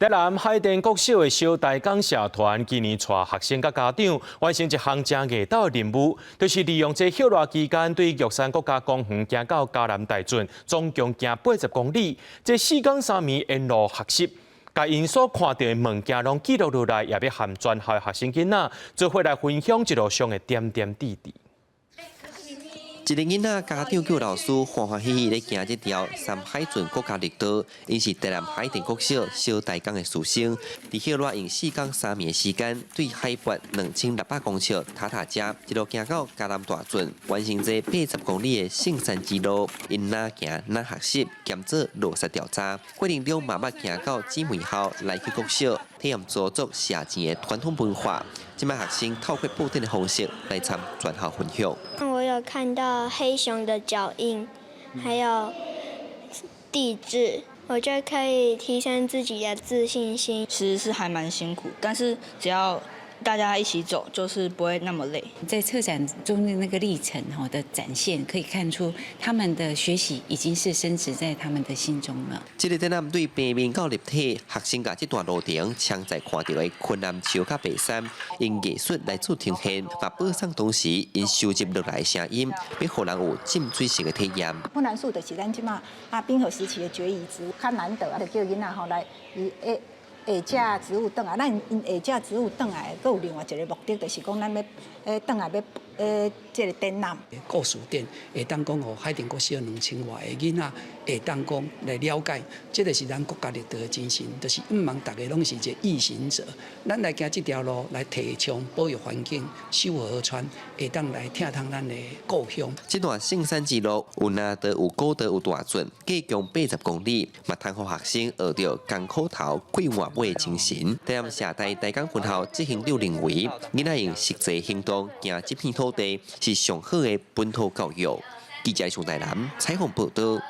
台南海淀国小的小台港社团今年带学生甲家长完成一项正艺斗的任务，就是利用这休热期间，对玉山国家公园行到嘉南大圳，总共行80公里。这4天3暝沿路学习，把因所看到的物件拢记录落来，也要和全校学生囡仔做伙来分享一路上的点点滴滴。一个囡仔家长叫老师欢欢喜喜咧行这条山海圳国家绿道，因是台南海淀国小小台港的师生，伫休热用4天3暝的时间，对海拔2600公尺塔塔加一路行到嘉南大圳，完成这80公里的圣山之路。因哪行哪学习，兼做落实调查。过程中慢慢行到姊妹校来去国小，体验祖族社前的传统文化。今摆学生透过布丁的方式来参全校分享。我有看到黑熊的脚印，还有地质，我就可以提升自己的自信心。其实是还蛮辛苦，但是只要大家一起走，就是不会那么累。在策展中的那个历程的展现，可以看出他们的学习已经是深植在他们的心中了。这个在咱对平面到立体，学生甲这段路程，常在看到的昆南树甲白山，用艺术来做呈现，把播送同时因收集落来的声音，要互人有浸水式的体验。昆南树就是咱即马冰河时期的绝育植物，较难得啊，就叫囡仔来下只植物转来，咱下只植物转来，佫有另外一个目的，就是讲咱要转来要这个展览。故事展会当讲互海淀国小2000外的囡仔会当讲来了解，这个是咱国家绿道的精神，就是毋茫大家拢是一个异行者，咱来行这条路来提倡保育环境、守护河川，会当来听通咱的故乡。这段圣山之路有南道、有高道、有大圳，计共80公里，嘛通互学生学到艰苦头、过换尾的精神。台南社大台港分校执行长认为，囡仔用实际行动行这片土地是上好的本土教育。记者从台南采访报道。